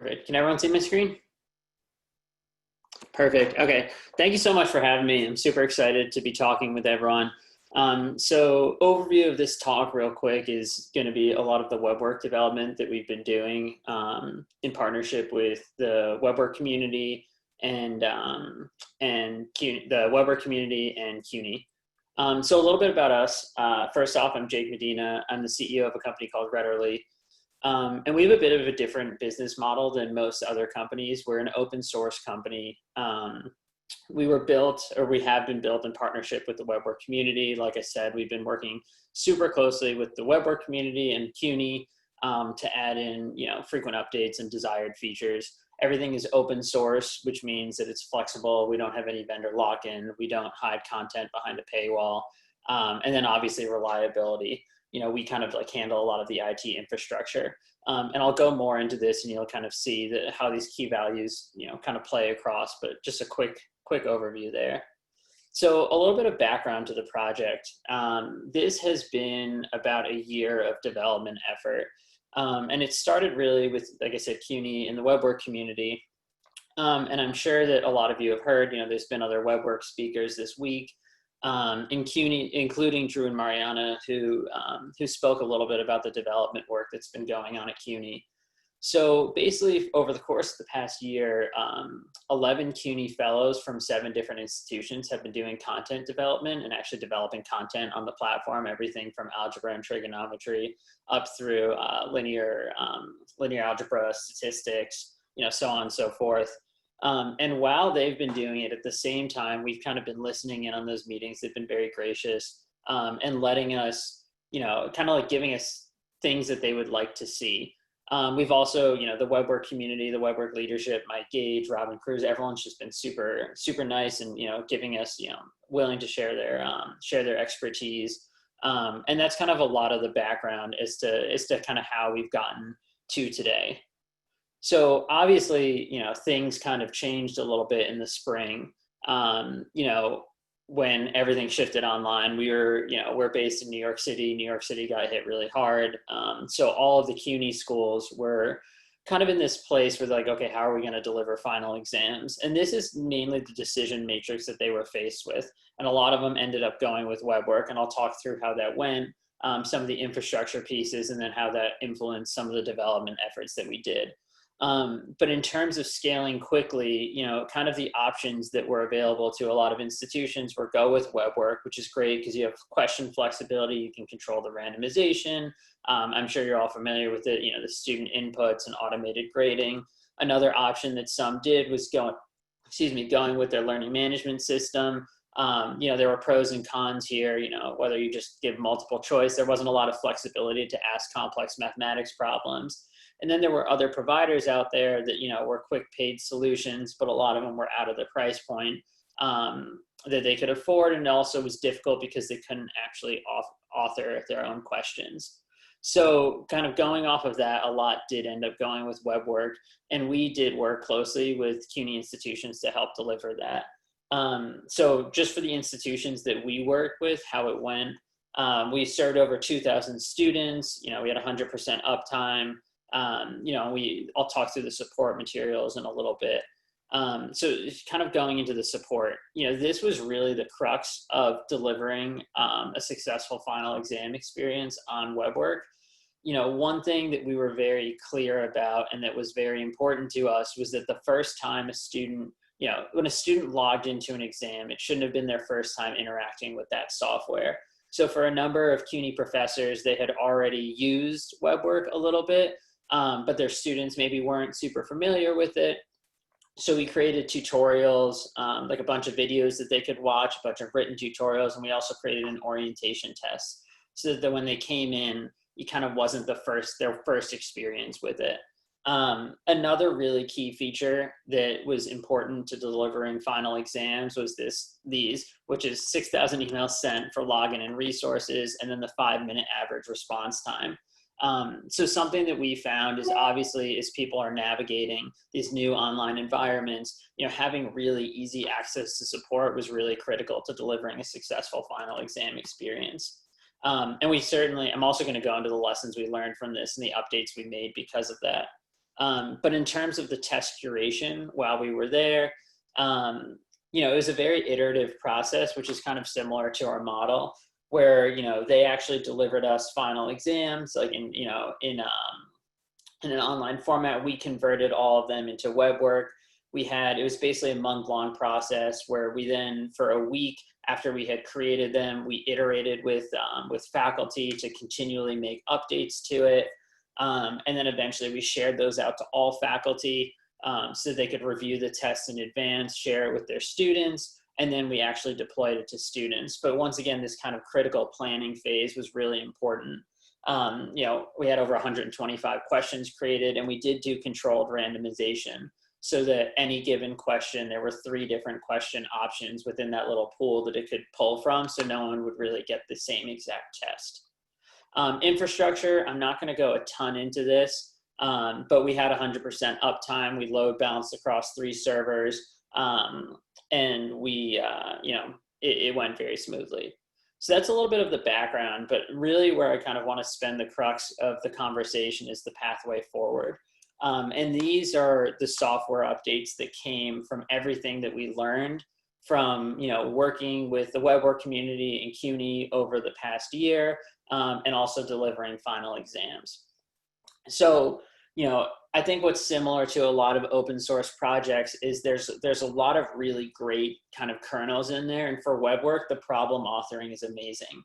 Perfect. Can everyone see my screen? Perfect. Okay. Thank you so much for having me. I'm super excited to be talking with everyone. So overview of this talk real quick is going to be a lot of the WeBWorK development that we've been doing in partnership with the WeBWorK community and the WeBWorK community and CUNY. So a little bit about us. First off, I'm Jake Medina. I'm the CEO of a company called Rederly. And we have a bit of a different business model than most other companies. We're an open source company. We were built, or we have been built in partnership with the WeBWorK community. Like I said, we've been working super closely with the WeBWorK community and CUNY to add in, frequent updates and desired features. Everything is open source, which means that it's flexible. We don't have any vendor lock-in. We don't hide content behind a paywall. And then obviously reliability. We kind of handle a lot of the IT infrastructure. And I'll go more into this and you'll kind of see how these key values, kind of play across, but just a quick overview there. So a little bit of background to the project. This has been about a year of development effort. And it started really with, like I said, CUNY and the WeBWorK community. And I'm sure that a lot of you have heard, there's been other WeBWorK speakers this week. In CUNY, including Drew and Mariana, who spoke a little bit about the development work that's been going on at CUNY. So basically, over the course of the past year, 11 CUNY fellows from 7 different institutions have been doing content development and actually developing content on the platform, everything from algebra and trigonometry up through linear algebra, statistics, so on and so forth. And while they've been doing it at the same time, we've kind of been listening in on those meetings. They've been very gracious and letting us, kind of giving us things that they would like to see. We've also, the WeBWorK community, the WeBWorK leadership, Mike Gage, Robin Cruz, everyone's just been super, super nice and, giving us, willing to share their expertise. And that's kind of a lot of the background as to kind of how we've gotten to today. So obviously, things kind of changed a little bit in the spring, when everything shifted online. We're based in New York City. New York City got hit really hard. So all of the CUNY schools were kind of in this place where they're like, okay, how are we going to deliver final exams? And this is mainly the decision matrix that they were faced with. And a lot of them ended up going with WeBWorK, and I'll talk through how that went, some of the infrastructure pieces, and then how that influenced some of the development efforts that we did. But in terms of scaling quickly, kind of the options that were available to a lot of institutions were go with WeBWorK, which is great because you have question flexibility. You can control the randomization. I'm sure you're all familiar with it, the student inputs and automated grading. Another option that some did was going with their learning management system. There were pros and cons here, whether you just give multiple choice. There wasn't a lot of flexibility to ask complex mathematics problems. And then there were other providers out there that, were quick paid solutions, but a lot of them were out of the price point that they could afford. And it also was difficult because they couldn't actually author their own questions. So kind of going off of that, a lot did end up going with WeBWorK, and we did work closely with CUNY institutions to help deliver that. So just for the institutions that we work with, how it went, we served over 2,000 students. We had 100% uptime. I'll talk through the support materials in a little bit. So kind of going into the support, this was really the crux of delivering a successful final exam experience on WeBWorK. One thing that we were very clear about and that was very important to us was that the first time a student, when a student logged into an exam, it shouldn't have been their first time interacting with that software. So for a number of CUNY professors, they had already used WeBWorK a little bit, but their students maybe weren't super familiar with it. So we created tutorials, like a bunch of videos that they could watch, a bunch of written tutorials, and we also created an orientation test so that when they came in, it kind of wasn't their first experience with it. Another really key feature that was important to delivering final exams was which is 6,000 emails sent for login and resources, and then the 5-minute average response time. So something that we found is obviously as people are navigating these new online environments, having really easy access to support was really critical to delivering a successful final exam experience. And I'm also going to go into the lessons we learned from this and the updates we made because of that. But in terms of the test duration while we were there, it was a very iterative process, which is kind of similar to our model, where, they actually delivered us final exams, like in an online format. We converted all of them into WeBWorK. It was basically a month-long process where we then, for a week after we had created them, we iterated with faculty to continually make updates to it. And then eventually we shared those out to all faculty so they could review the tests in advance, share it with their students, and then we actually deployed it to students. But once again, this kind of critical planning phase was really important. We had over 125 questions created, and we did do controlled randomization, so that any given question, there were 3 different question options within that little pool that it could pull from, so no one would really get the same exact test. Infrastructure, I'm not going to go a ton into this, but we had 100% uptime. We load balanced across 3 servers, and it went very smoothly. So that's a little bit of the background, but really where I kind of want to spend the crux of the conversation is the pathway forward. And these are the software updates that came from everything that we learned from, working with the WeBWorK community and CUNY over the past year, and also delivering final exams. So, I think what's similar to a lot of open source projects is there's a lot of really great kind of kernels in there. And for WeBWorK, the problem authoring is amazing.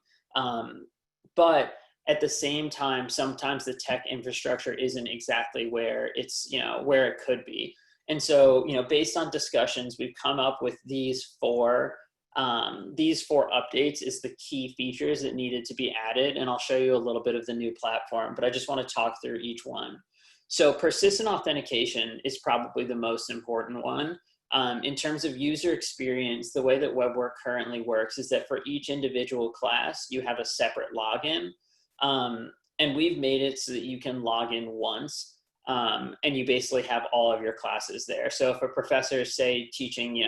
But at the same time, sometimes the tech infrastructure isn't exactly where it's, where it could be. And so, based on discussions, we've come up with these four updates is the key features that needed to be added. And I'll show you a little bit of the new platform, but I just want to talk through each one. So persistent authentication is probably the most important one. In terms of user experience, the way that WeBWorK currently works is that for each individual class, you have a separate login. And we've made it so that you can log in once, and you basically have all of your classes there. So if a professor is, say, teaching,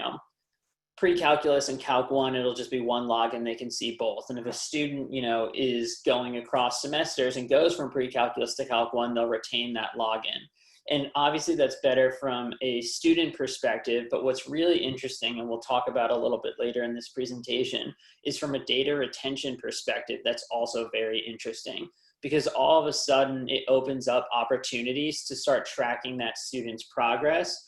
pre-calculus and Calc 1, it'll just be one login, they can see both. And if a student, is going across semesters and goes from pre-calculus to Calc 1, they'll retain that login. And obviously that's better from a student perspective, but what's really interesting, and we'll talk about a little bit later in this presentation, is from a data retention perspective, that's also very interesting, because all of a sudden it opens up opportunities to start tracking that student's progress.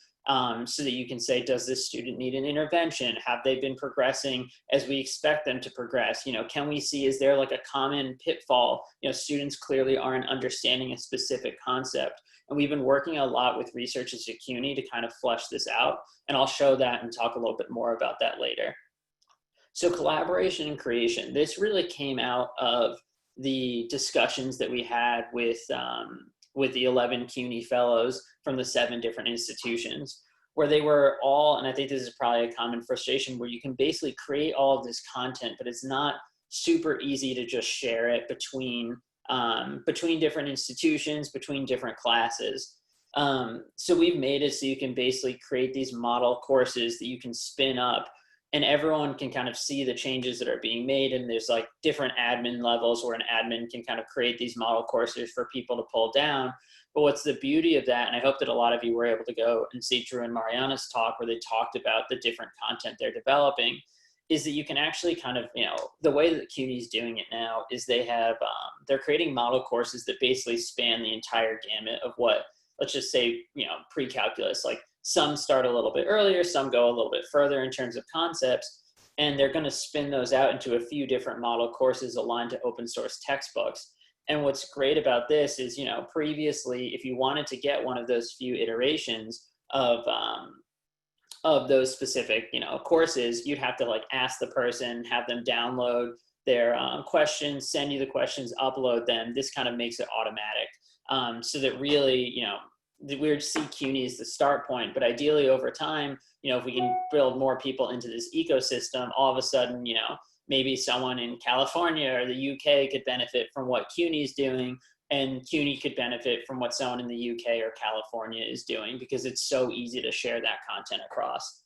So that you can say, does this student need an intervention? Have they been progressing as we expect them to progress? Can we see, is there like a common pitfall? Students clearly aren't understanding a specific concept. And we've been working a lot with researchers at CUNY to kind of flesh this out. And I'll show that and talk a little bit more about that later. So collaboration and creation, this really came out of the discussions that we had with the 11 CUNY fellows from the 7 different institutions, where they were all, and I think this is probably a common frustration, where you can basically create all of this content, but it's not super easy to just share it between different institutions, between different classes. So we've made it so you can basically create these model courses that you can spin up, and everyone can kind of see the changes that are being made. And there's like different admin levels where an admin can kind of create these model courses for people to pull down. But what's the beauty of that, and I hope that a lot of you were able to go and see Drew and Mariana's talk where they talked about the different content they're developing, is that you can actually kind of, the way that CUNY is doing it now is they have, they're creating model courses that basically span the entire gamut of what, let's just say, pre-calculus, like some start a little bit earlier, some go a little bit further in terms of concepts, and they're going to spin those out into a few different model courses aligned to open source textbooks. And what's great about this is, previously, if you wanted to get one of those few iterations of those specific, courses, you'd have to like ask the person, have them download their questions, send you the questions, upload them. This kind of makes it automatic, so that really, we would see CUNY as the start point, but ideally over time, if we can build more people into this ecosystem, all of a sudden, maybe someone in California or the UK could benefit from what CUNY is doing, and CUNY could benefit from what someone in the UK or California is doing, because it's so easy to share that content across.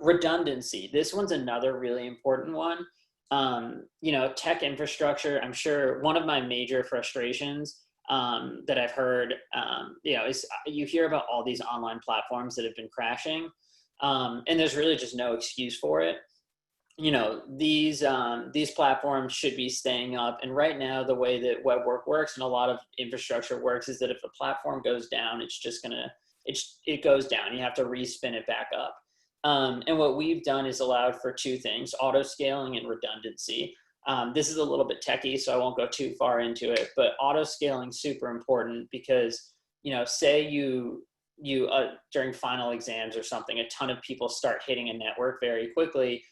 Redundancy, this one's another really important one. Tech infrastructure, I'm sure one of my major frustrations that I've heard, is you hear about all these online platforms that have been crashing, and there's really just no excuse for it. These platforms should be staying up. And right now, the way that WeBWorK works and a lot of infrastructure works is that if a platform goes down, it goes down. You have to respin it back up. And what we've done is allowed for two things: auto scaling and redundancy. This is a little bit techy, so I won't go too far into it, but auto scaling is super important because, say you during final exams or something, a ton of people start hitting a network very quickly,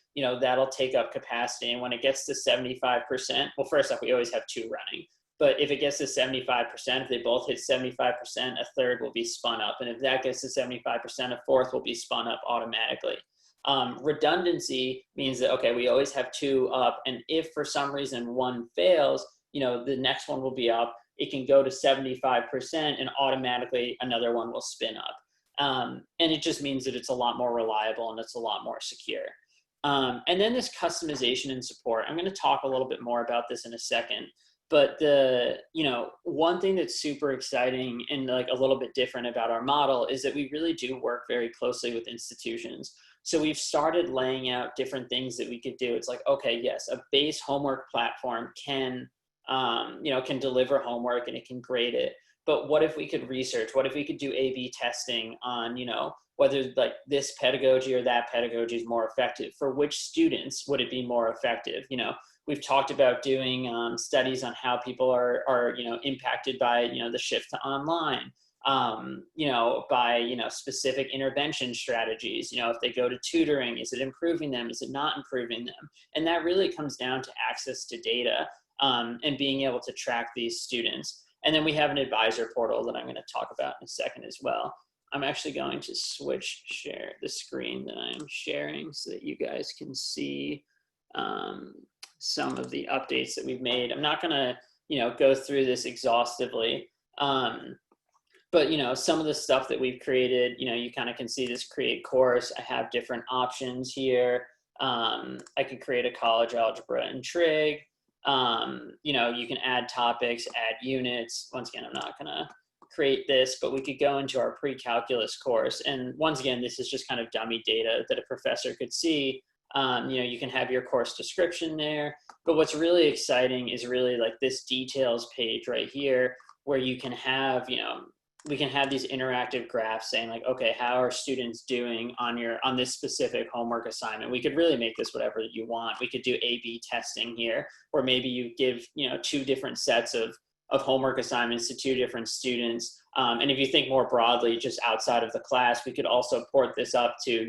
that'll take up capacity. And when it gets to 75%, well, first off, we always have two running, but if it gets to 75%, if they both hit 75%, a third will be spun up. And if that gets to 75%, a fourth will be spun up automatically. Redundancy means that, okay, we always have two up, and if for some reason one fails, the next one will be up. It can go to 75% and automatically another one will spin up. And it just means that it's a lot more reliable and it's a lot more secure. And then this customization and support. I'm going to talk a little bit more about this in a second. But one thing that's super exciting and like a little bit different about our model is that we really do work very closely with institutions. So we've started laying out different things that we could do. It's like, okay, yes, a base homework platform can deliver homework and it can grade it. But what if we could research? What if we could do A/B testing on, whether like this pedagogy or that pedagogy is more effective? For which students would it be more effective? We've talked about doing studies on how people are impacted by, the shift to online. By, specific intervention strategies. If they go to tutoring, is it improving them? Is it not improving them? And that really comes down to access to data and being able to track these students. And then we have an advisor portal that I'm going to talk about in a second as well. I'm actually going to share the screen that I am sharing so that you guys can see some of the updates that we've made. I'm not going to, go through this exhaustively. But, some of the stuff that we've created, you kind of can see this create course. I have different options here. I could create a college algebra and trig. You can add topics, add units. Once again, I'm not going to create this, but we could go into our pre-calculus course. And once again, this is just kind of dummy data that a professor could see. You can have your course description there. But what's really exciting is really like this details page right here, where you can have, we can have these interactive graphs saying like, okay, how are students doing on this specific homework assignment? We could really make this whatever you want. We could do A/B testing here, where maybe you give, two different sets of homework assignments to two different students. And if you think more broadly, just outside of the class, we could also port this up to,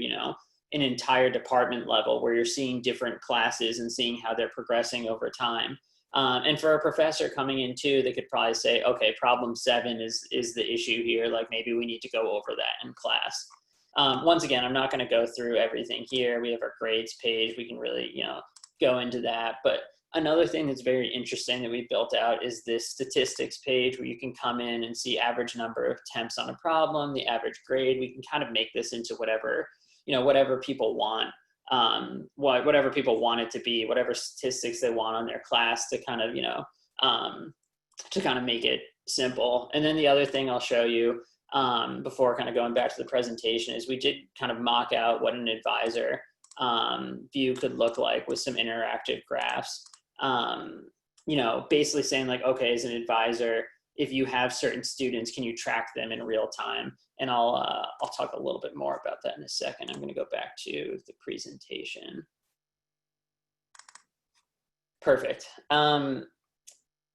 an entire department level where you're seeing different classes and seeing how they're progressing over time. And for a professor coming in too, they could probably say, okay, problem 7 is the issue here. Like maybe we need to go over that in class. Once again, I'm not going to go through everything here. We have our grades page. We can really, go into that. But another thing that's very interesting that we built out is this statistics page where you can come in and see average number of attempts on a problem, the average grade. We can kind of make this into whatever people want. Whatever people want it to be, whatever statistics they want on their class to kind of, make it simple. And then the other thing I'll show you before kind of going back to the presentation is we did kind of mock out what an advisor view could look like with some interactive graphs. Basically saying like, okay, as an advisor, if you have certain students, can you track them in real time? And I'll talk a little bit more about that in a second. I'm going to go back to the presentation. Perfect.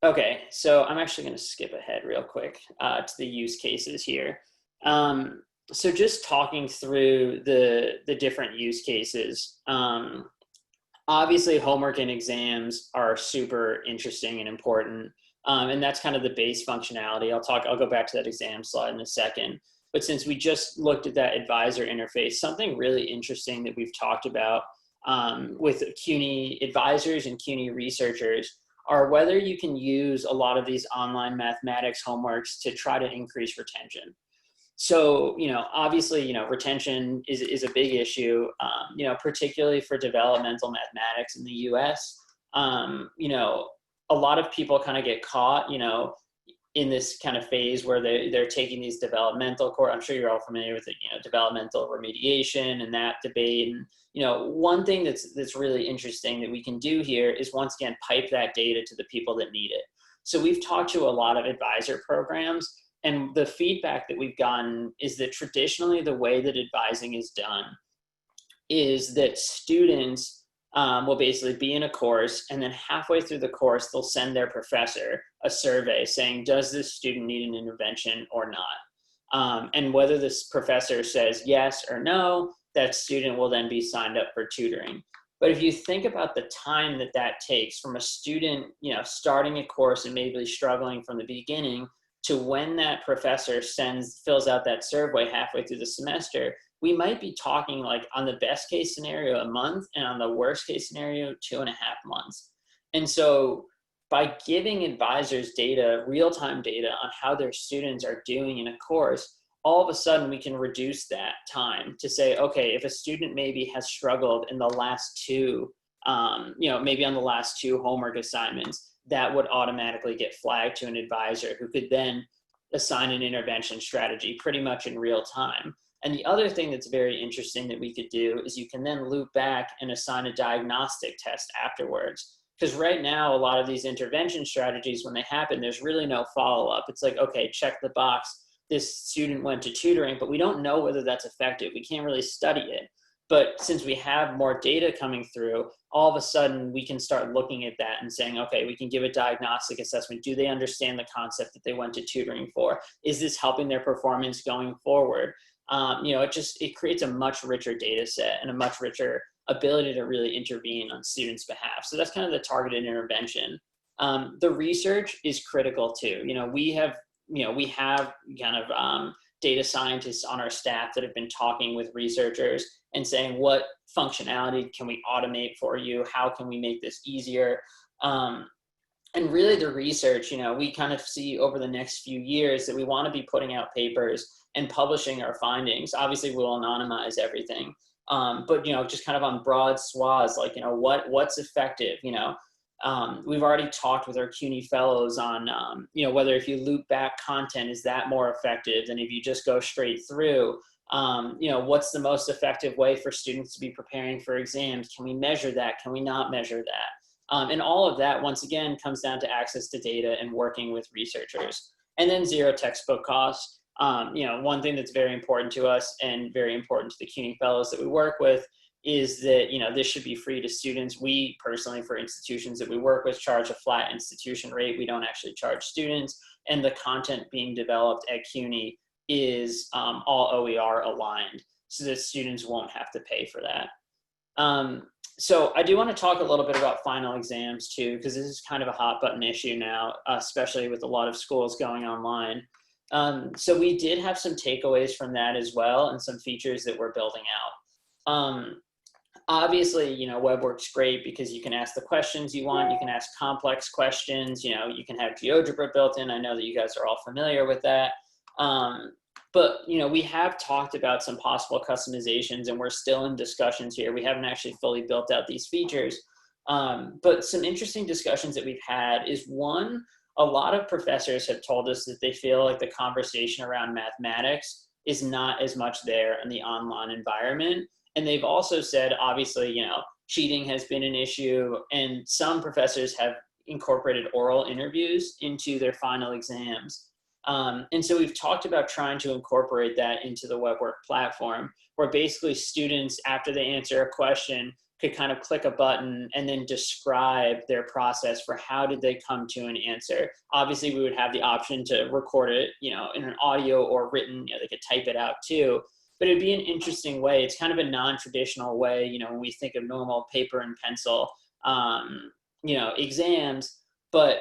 Okay, so I'm actually going to skip ahead real quick to the use cases here. So just talking through the different use cases. Obviously, homework and exams are super interesting and important. And that's kind of the base functionality. I'll go back to that exam slide in a second. But since we just looked at that advisor interface, something really interesting that we've talked about with CUNY advisors and CUNY researchers are whether you can use a lot of these online mathematics homeworks to try to increase retention. So, obviously, retention is a big issue, particularly for developmental mathematics in the US. A lot of people kind of get caught, in this kind of phase where they're taking these developmental course. I'm sure you're all familiar with it, developmental remediation and that debate. And, one thing that's really interesting that we can do here is, once again, pipe that data to the people that need it. So we've talked to a lot of advisor programs, and the feedback that we've gotten is that traditionally the way that advising is done is that students will basically be in a course, and then halfway through the course, they'll send their professor a survey saying, does this student need an intervention or not? And whether this professor says yes or no, that student will then be signed up for tutoring. But if you think about the time that takes from a student, starting a course and maybe struggling from the beginning to when that professor fills out that survey halfway through the semester, we might be talking, like, on the best case scenario, a month, and on the worst case scenario, 2.5 months. And so by giving advisors data, real-time data on how their students are doing in a course, all of a sudden we can reduce that time to say, okay, if a student maybe has struggled in the last two, maybe on the last 2 homework assignments, that would automatically get flagged to an advisor who could then assign an intervention strategy pretty much in real time. And the other thing that's very interesting that we could do is you can then loop back and assign a diagnostic test afterwards. Because right now, a lot of these intervention strategies, when they happen, there's really no follow-up. It's like, okay, check the box. This student went to tutoring, but we don't know whether that's effective. We can't really study it. But since we have more data coming through, all of a sudden we can start looking at that and saying, okay, we can give a diagnostic assessment. Do they understand the concept that they went to tutoring for? Is this helping their performance going forward? It creates a much richer data set and a much richer ability to really intervene on students' behalf. So that's kind of the targeted intervention. The research is critical too. We have kind of data scientists on our staff that have been talking with researchers and saying, what functionality can we automate for you? How can we make this easier? And really the research, we kind of see over the next few years that we want to be putting out papers and publishing our findings. Obviously we'll anonymize everything, but just kind of on broad swaths, like, what's effective. We've already talked with our CUNY fellows on, whether if you loop back content, is that more effective than if you just go straight through? What's the most effective way for students to be preparing for exams? Can we measure that? Can we not measure that? And all of that, once again, comes down to access to data and working with researchers. And then zero textbook costs. One thing that's very important to us and very important to the CUNY fellows that we work with is that, this should be free to students. We personally, for institutions that we work with, charge a flat institution rate. We don't actually charge students. And the content being developed at CUNY is all OER aligned, so that students won't have to pay for that. So I do want to talk a little bit about final exams too, because this is kind of a hot button issue now, especially with a lot of schools going online. So we did have some takeaways from that as well, and some features that we're building out. Obviously, WeBWorK's great because you can ask the questions you want. You can ask complex questions. You can have GeoGebra built in. I know that you guys are all familiar with that. But, we have talked about some possible customizations, and we're still in discussions here. We haven't actually fully built out these features. But some interesting discussions that we've had is, one, a lot of professors have told us that they feel like the conversation around mathematics is not as much there in the online environment. And they've also said, obviously, cheating has been an issue, and some professors have incorporated oral interviews into their final exams. And so we've talked about trying to incorporate that into the WeBWorK platform, where basically students, after they answer a question, could kind of click a button and then describe their process for how did they come to an answer. Obviously, we would have the option to record it, in an audio or written, they could type it out too. But it'd be an interesting way. It's kind of a non-traditional way, when we think of normal paper and pencil, exams, but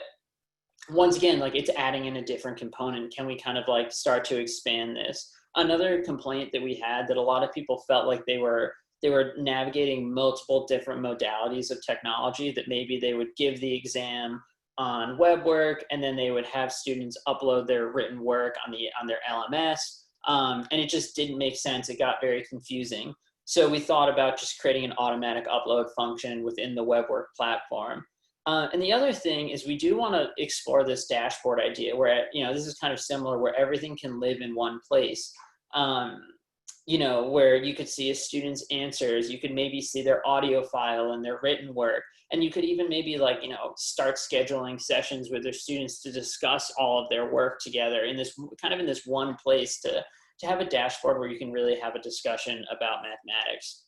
once again, it's adding in a different component. Can we kind of start to expand this? Another complaint that we had, that a lot of people felt like they were navigating multiple different modalities of technology, that maybe they would give the exam on WeBWorK, and then they would have students upload their written work on their LMS. And it just didn't make sense. It got very confusing. So we thought about just creating an automatic upload function within the WeBWorK platform. And the other thing is we do want to explore this dashboard idea where, this is kind of similar where everything can live in one place. Where you could see a student's answers, you could maybe see their audio file and their written work. And you could even maybe start scheduling sessions with their students to discuss all of their work together in this one place to have a dashboard where you can really have a discussion about mathematics.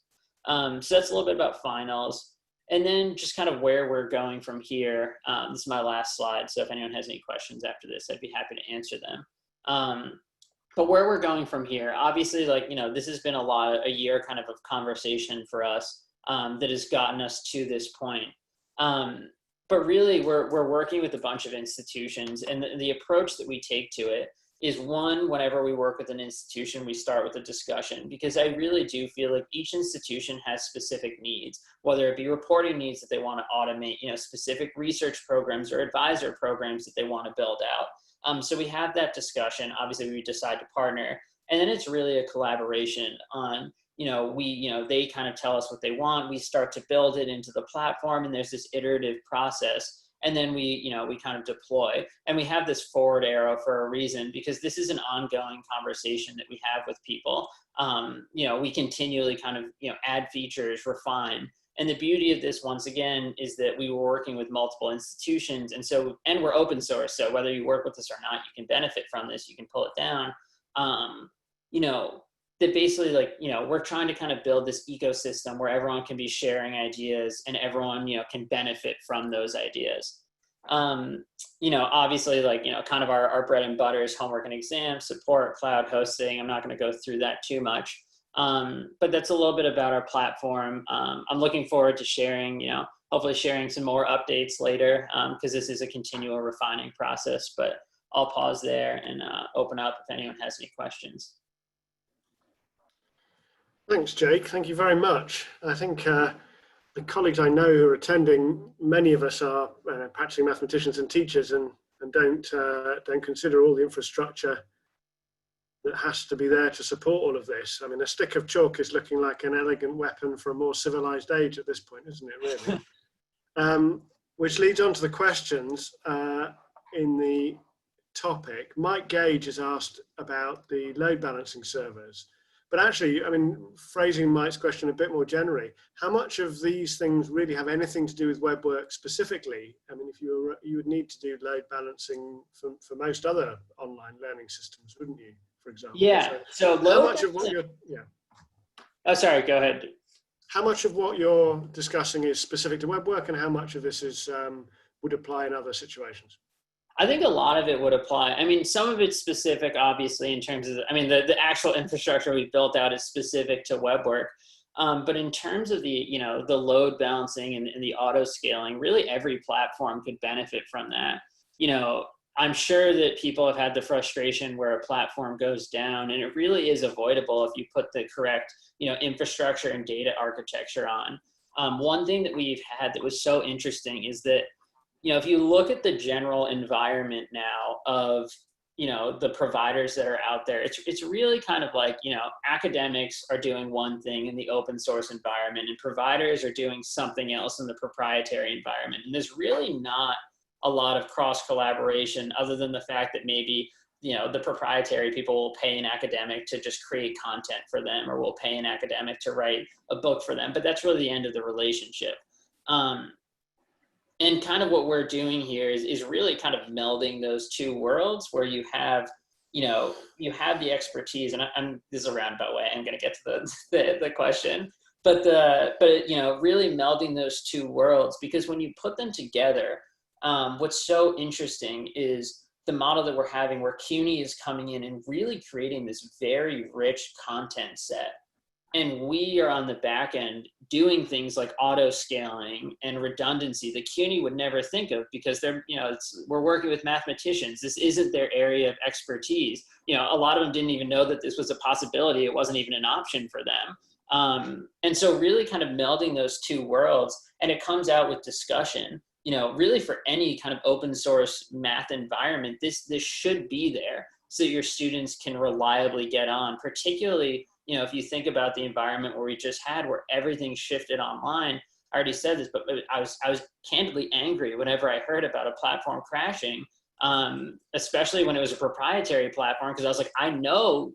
So that's a little bit about finals. And then just kind of where we're going from here. This is my last slide. So if anyone has any questions after this, I'd be happy to answer them. But where we're going from here, obviously, this has been a year kind of conversation for us that has gotten us to this point. But really, we're working with a bunch of institutions, and the approach that we take to it is one, whenever we work with an institution, we start with a discussion, because I really do feel like each institution has specific needs, whether it be reporting needs that they want to automate, specific research programs or advisor programs that they want to build out. So we have that discussion. Obviously, we decide to partner, and then it's really a collaboration on, they kind of tell us what they want. We start to build it into the platform, and there's this iterative process. And then we kind of deploy, and we have this forward arrow for a reason, because this is an ongoing conversation that we have with people. We continually kind of, add features, refine. And the beauty of this, once again, is that we were working with multiple institutions. And we're open source. So whether you work with us or not, you can benefit from this. You can pull it down. That basically we're trying to kind of build this ecosystem where everyone can be sharing ideas and everyone, can benefit from those ideas. Obviously kind of our bread and butter is homework and exam support, cloud hosting. I'm not going to go through that too much. But that's a little bit about our platform. I'm looking forward to sharing, hopefully sharing some more updates later, because this is a continual refining process. But I'll pause there and open up if anyone has any questions. Thanks, Jake. Thank you very much. I think the colleagues I know who are attending, many of us are practicing mathematicians and teachers, and don't consider all the infrastructure that has to be there to support all of this. I mean, a stick of chalk is looking like an elegant weapon for a more civilized age at this point, isn't it, really? Which leads on to the questions in the topic. Mike Gage has asked about the load balancing servers. But actually, I mean, phrasing Mike's question a bit more generally, how much of these things really have anything to do with WeBWorK specifically? I mean, if you would need to do load balancing for most other online learning systems, wouldn't you, for example? Yeah. So how much of what you're, Oh, sorry, go ahead. How much of what you're discussing is specific to WeBWorK, and how much of this is would apply in other situations? I think a lot of it would apply. I mean, some of it's specific, obviously, in terms of, the actual infrastructure we built out is specific to WeBWorK. But in terms of the load balancing and the auto scaling, really every platform could benefit from that. I'm sure that people have had the frustration where a platform goes down, and it really is avoidable if you put the correct, infrastructure and data architecture on. One thing that we've had that was so interesting is that, if you look at the general environment now of, the providers that are out there, it's really kind of like, academics are doing one thing in the open source environment, and providers are doing something else in the proprietary environment. And there's really not a lot of cross collaboration, other than the fact that maybe, the proprietary people will pay an academic to just create content for them, or will pay an academic to write a book for them. But that's really the end of the relationship. And kind of what we're doing here is really kind of melding those two worlds, where you have, you have the expertise, and this is a roundabout way. I'm going to get to the question, but really melding those two worlds, because when you put them together, what's so interesting is the model that we're having, where CUNY is coming in and really creating this very rich content set. And we are on the back end doing things like auto scaling and redundancy that CUNY would never think of, because they're, we're working with mathematicians. This isn't their area of expertise. A lot of them didn't even know that this was a possibility. It wasn't even an option for them. And so really kind of melding those two worlds, and it comes out with discussion, really for any kind of open source math environment, this should be there so your students can reliably get on, particularly, if you think about the environment where we just had, where everything shifted online, I already said this, but I was candidly angry whenever I heard about a platform crashing, especially when it was a proprietary platform, because I was like, I know,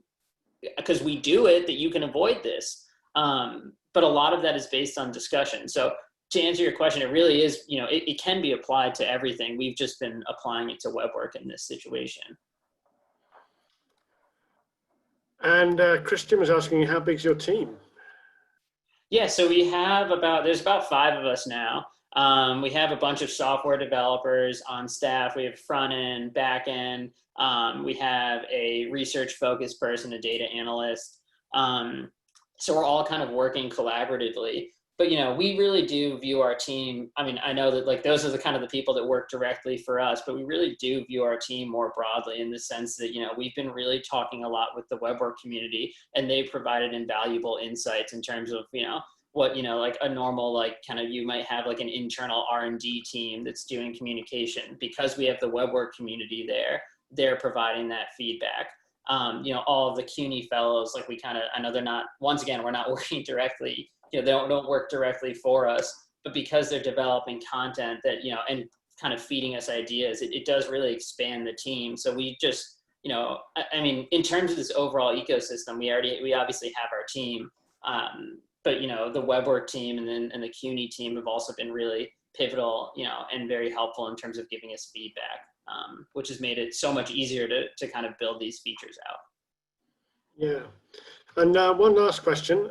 because we do it, that you can avoid this. But a lot of that is based on discussion. So to answer your question, it really is, it can be applied to everything. We've just been applying it to WeBWorK in this situation. And Christian was asking you, how big's your team? Yeah, so there's about 5 of us now. We have a bunch of software developers on staff. We have front end, back end. We have a research focused person, a data analyst. So we're all kind of working collaboratively. But, we really do view our team. I mean, I know that like those are the kind of the people that work directly for us, but we really do view our team more broadly in the sense that, we've been really talking a lot with the WeBWorK community, and they provided invaluable insights in terms of, what, like a normal, like kind of, you might have like an internal R&D team that's doing communication. Because we have the WeBWorK community there, they're providing that feedback. All of the CUNY fellows, like I know they're not, once again, we're not working directly, they don't work directly for us, but because they're developing content that, and kind of feeding us ideas, it does really expand the team. So we just, I mean, in terms of this overall ecosystem, we obviously have our team, but, the WeBWorK team and the CUNY team have also been really pivotal, and very helpful in terms of giving us feedback, which has made it so much easier to kind of build these features out. Yeah. And one last question.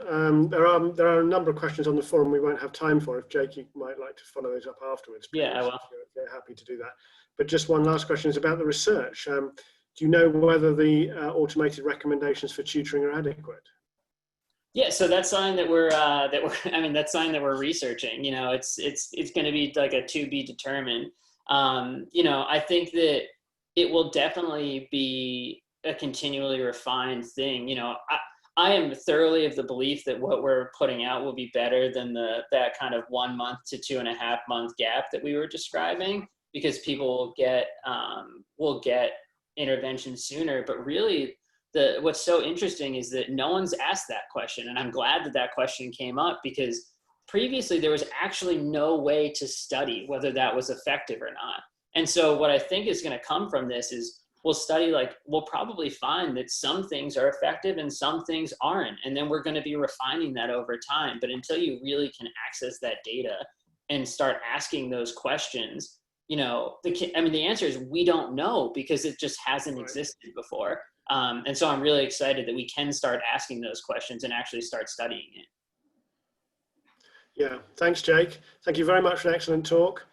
There are a number of questions on the forum we won't have time for. If Jake, you might like to follow those up afterwards. Yeah, I will. They're happy to do that. But just one last question is about the research. Do you know whether the automated recommendations for tutoring are adequate? Yeah, so that's something that we're that's something that we're researching. It's going to be like a to be determined. I think that it will definitely be a continually refined thing. I am thoroughly of the belief that what we're putting out will be better than that kind of 1 month to 2.5 month gap that we were describing, because people will get intervention sooner. But really, what's so interesting is that no one's asked that question, and I'm glad that question came up, because previously there was actually no way to study whether that was effective or not. And so what I think is going to come from this is we'll probably find that some things are effective and some things aren't. And then we're going to be refining that over time. But until you really can access that data and start asking those questions, the answer is we don't know, because it just hasn't existed before. And so I'm really excited that we can start asking those questions and actually start studying it. Yeah, thanks, Jake. Thank you very much for an excellent talk.